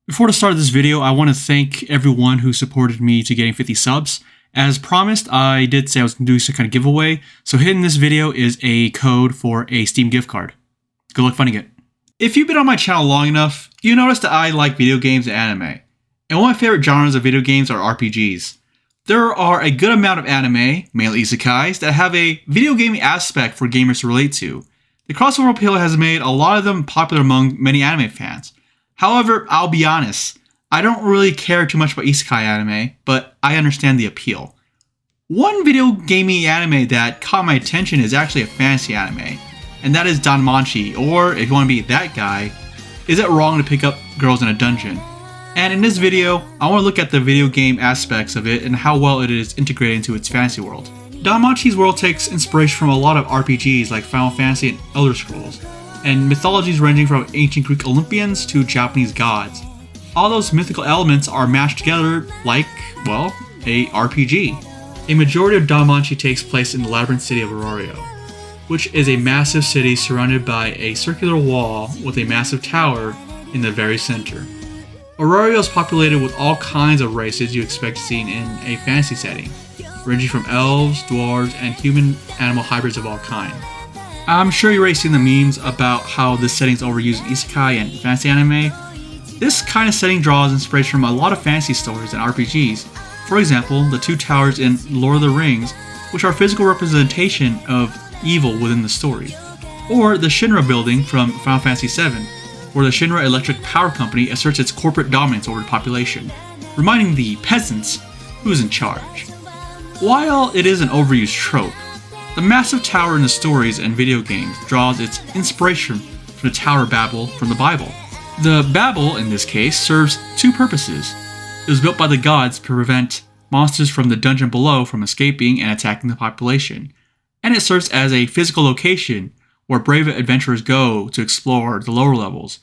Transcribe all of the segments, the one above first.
Before the start of this video, I want to thank everyone who supported me to getting 50 subs. As promised, I did say I was going to do some kind of giveaway, so hidden in this video is a code for a Steam gift card. Good luck finding it. If you've been on my channel long enough, you notice that I like video games and anime. And one of my favorite genres of video games are RPGs. There are a good amount of anime, mainly isekais, that have a video gaming aspect for gamers to relate to. The crossover appeal has made a lot of them popular among many anime fans. However, I'll be honest, I don't really care too much about isekai anime, but I understand the appeal. One video gaming anime that caught my attention is actually a fantasy anime, and that is DanMachi, or if you want to be that guy, is it wrong to pick up girls in a dungeon? And in this video, I want to look at the video game aspects of it and how well it is integrated into its fantasy world. DanMachi's world takes inspiration from a lot of RPGs like Final Fantasy and Elder Scrolls, and mythologies ranging from ancient Greek Olympians to Japanese gods. All those mythical elements are mashed together like, well, a RPG. A majority of DanMachi takes place in the labyrinth city of Aurario, which is a massive city surrounded by a circular wall with a massive tower in the very center. Aurario is populated with all kinds of races you expect to see in a fantasy setting, ranging from elves, dwarves, and human-animal hybrids of all kinds. I'm sure you've already seen the memes about how this setting is overused in isekai and fantasy anime. This kind of setting draws inspiration from a lot of fantasy stories and RPGs. For example, the two towers in Lord of the Rings, which are physical representation of evil within the story. Or the Shinra building from Final Fantasy VII, where the Shinra Electric Power Company asserts its corporate dominance over the population, reminding the peasants who's in charge. While it is an overused trope, the massive tower in the stories and video games draws its inspiration from the Tower of Babel from the Bible. The Babel, in this case, serves two purposes. It was built by the gods to prevent monsters from the dungeon below from escaping and attacking the population, and it serves as a physical location where brave adventurers go to explore the lower levels,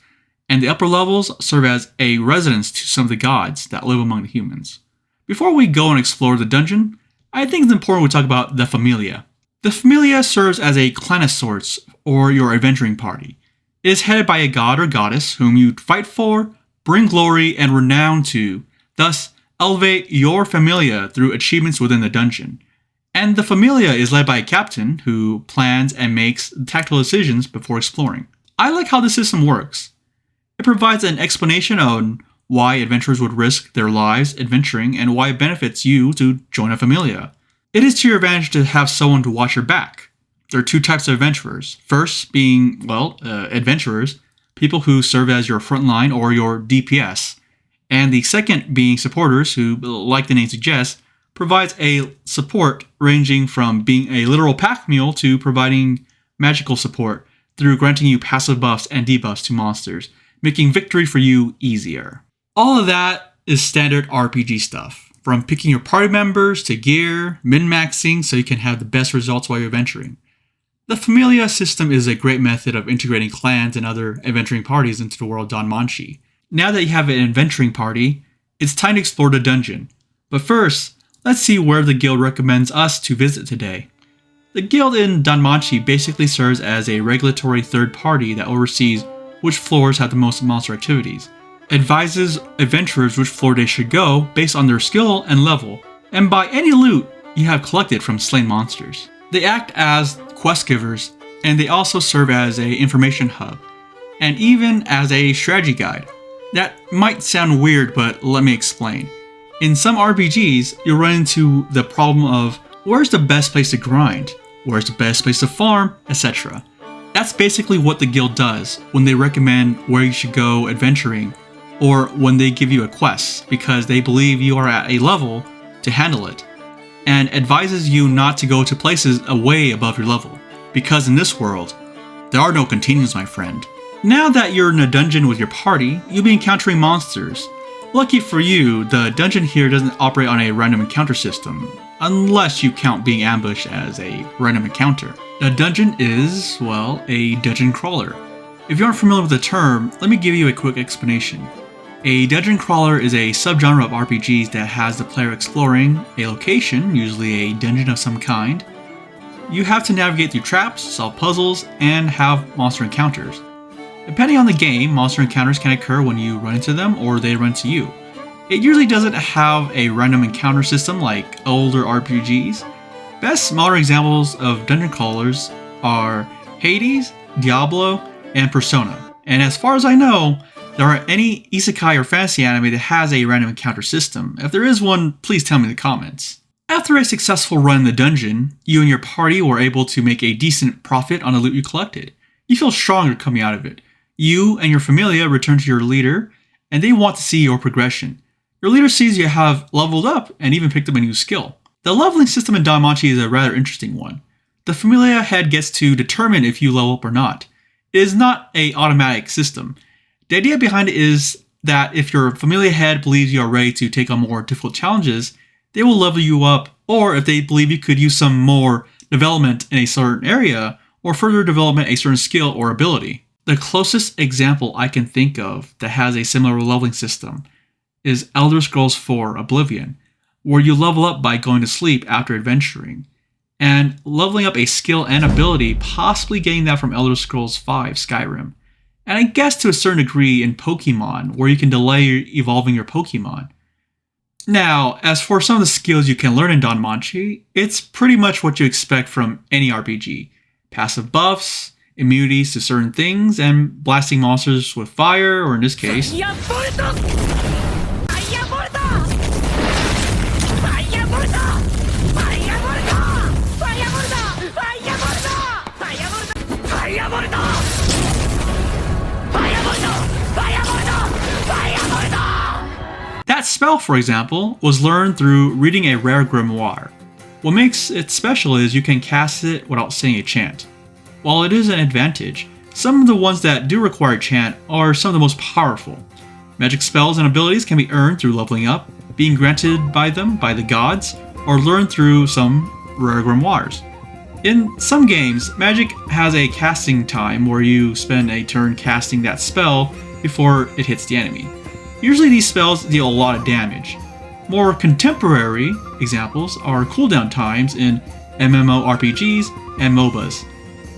and the upper levels serve as a residence to some of the gods that live among the humans. Before we go and explore the dungeon, I think it's important we talk about the Familia. The Familia serves as a clan of sorts, or your adventuring party. It is headed by a god or goddess whom you fight for, bring glory and renown to, thus elevate your Familia through achievements within the dungeon. And the Familia is led by a captain who plans and makes tactical decisions before exploring. I like how the system works. It provides an explanation on why adventurers would risk their lives adventuring and why it benefits you to join a Familia. It is to your advantage to have someone to watch your back. There are two types of adventurers. First being, adventurers, people who serve as your front line or your DPS. And the second being supporters who, like the name suggests, provides a support ranging from being a literal pack mule to providing magical support through granting you passive buffs and debuffs to monsters, making victory for you easier. All of that is standard RPG stuff. From picking your party members to gear, min-maxing so you can have the best results while you're adventuring. The Familia system is a great method of integrating clans and other adventuring parties into the world of DanMachi. Now that you have an adventuring party, it's time to explore the dungeon. But first, let's see where the guild recommends us to visit today. The guild in DanMachi basically serves as a regulatory third party that oversees which floors have the most monster activities, advises adventurers which floor they should go based on their skill and level, and buy any loot you have collected from slain monsters. They act as quest givers, and they also serve as an information hub, and even as a strategy guide. That might sound weird, but let me explain. In some RPGs, you'll run into the problem of where's the best place to grind, where's the best place to farm, etc. That's basically what the guild does when they recommend where you should go adventuring, or when they give you a quest, because they believe you are at a level to handle it, and advises you not to go to places way above your level, because in this world, there are no continues, my friend. Now that you're in a dungeon with your party, you'll be encountering monsters. Lucky for you, the dungeon here doesn't operate on a random encounter system, unless you count being ambushed as a random encounter. The dungeon is, well, a dungeon crawler. If you aren't familiar with the term, let me give you a quick explanation. A dungeon crawler is a subgenre of RPGs that has the player exploring a location, usually a dungeon of some kind. You have to navigate through traps, solve puzzles, and have monster encounters. Depending on the game, monster encounters can occur when you run into them or they run into you. It usually doesn't have a random encounter system like older RPGs. Best modern examples of dungeon crawlers are Hades, Diablo, and Persona. And as far as I know, there aren't any isekai or fantasy anime that has a random encounter system. If there is one, please tell me in the comments. After a successful run in the dungeon, you and your party were able to make a decent profit on the loot you collected. You feel stronger coming out of it. You and your Familia return to your leader, and they want to see your progression. Your leader sees you have leveled up and even picked up a new skill. The leveling system in DanMachi is a rather interesting one. The Familia head gets to determine if you level up or not. It is not an automatic system. The idea behind it is that if your Familia head believes you are ready to take on more difficult challenges, they will level you up, or if they believe you could use some more development in a certain area, or further development a certain skill or ability. The closest example I can think of that has a similar leveling system is Elder Scrolls 4 Oblivion, where you level up by going to sleep after adventuring, and leveling up a skill and ability, possibly getting that from Elder Scrolls 5 Skyrim. And I guess to a certain degree in Pokemon, where you can delay evolving your Pokemon. Now, as for some of the skills you can learn in DanMachi, it's pretty much what you expect from any RPG. Passive buffs, immunities to certain things, and blasting monsters with fire, or in this case, that spell, for example, was learned through reading a rare grimoire. What makes it special is you can cast it without saying a chant. While it is an advantage, some of the ones that do require chant are some of the most powerful. Magic spells and abilities can be earned through leveling up, being granted by them by the gods, or learned through some rare grimoires. In some games, magic has a casting time where you spend a turn casting that spell before it hits the enemy. Usually these spells deal a lot of damage. More contemporary examples are cooldown times in MMORPGs and MOBAs,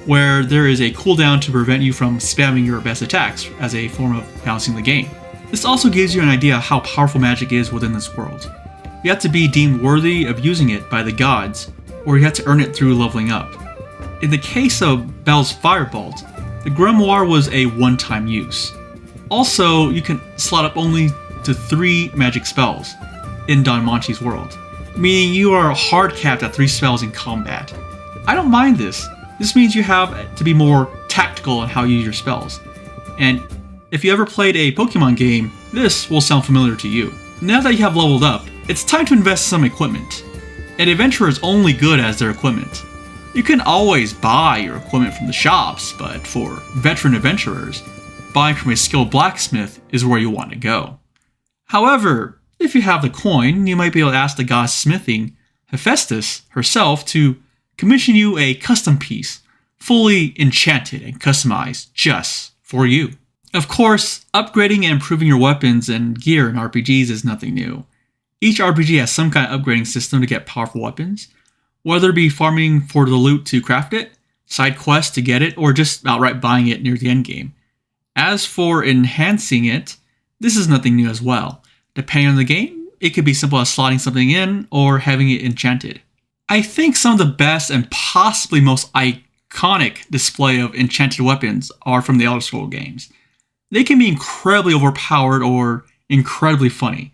where there is a cooldown to prevent you from spamming your best attacks as a form of balancing the game. This also gives you an idea how powerful magic is within this world. You have to be deemed worthy of using it by the gods, or you have to earn it through leveling up. In the case of Bell's Firebolt, the grimoire was a one-time use. Also, you can slot up only to 3 magic spells in DanMachi's world, meaning you are hard capped at 3 spells in combat. I don't mind this. This means you have to be more tactical in how you use your spells. And if you ever played a Pokemon game, this will sound familiar to you. Now that you have leveled up, it's time to invest some equipment. An adventurer is only good as their equipment. You can always buy your equipment from the shops, but for veteran adventurers, buying from a skilled blacksmith is where you want to go. However, if you have the coin, you might be able to ask the goddess smithing, Hephaestus herself, to commission you a custom piece, fully enchanted and customized just for you. Of course, upgrading and improving your weapons and gear in RPGs is nothing new. Each RPG has some kind of upgrading system to get powerful weapons, whether it be farming for the loot to craft it, side quests to get it, or just outright buying it near the end game. As for enhancing it, this is nothing new as well. Depending on the game, it could be simple as slotting something in or having it enchanted. I think some of the best and possibly most iconic display of enchanted weapons are from the Elder Scrolls games. They can be incredibly overpowered or incredibly funny.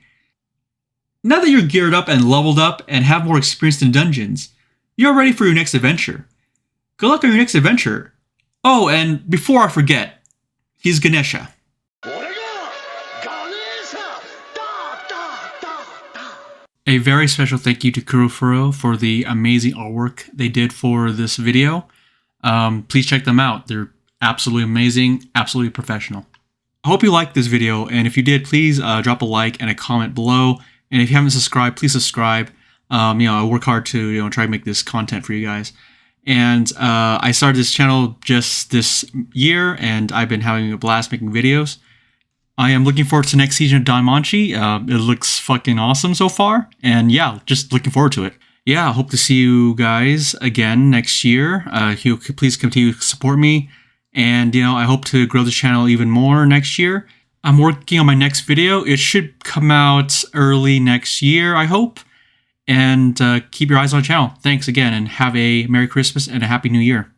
Now that you're geared up and leveled up and have more experience in dungeons, you're ready for your next adventure. Good luck on your next adventure. Oh, and before I forget, he's Ganesha. A very special thank you to Kurofuro for the amazing artwork they did for this video. Please check them out. They're absolutely amazing, absolutely professional. I hope you liked this video, and if you did, please drop a like and a comment below. And if you haven't subscribed, please subscribe. I work hard to try to make this content for you guys. And I started this channel just this year, and I've been having a blast making videos. I am looking forward to the next season of DanMachi. It looks fucking awesome so far. And yeah, just looking forward to it. Yeah, I hope to see you guys again next year. Please continue to support me. And, I hope to grow this channel even more next year. I'm working on my next video. It should come out early next year, I hope. And keep your eyes on the channel. Thanks again, and have a Merry Christmas and a Happy New Year.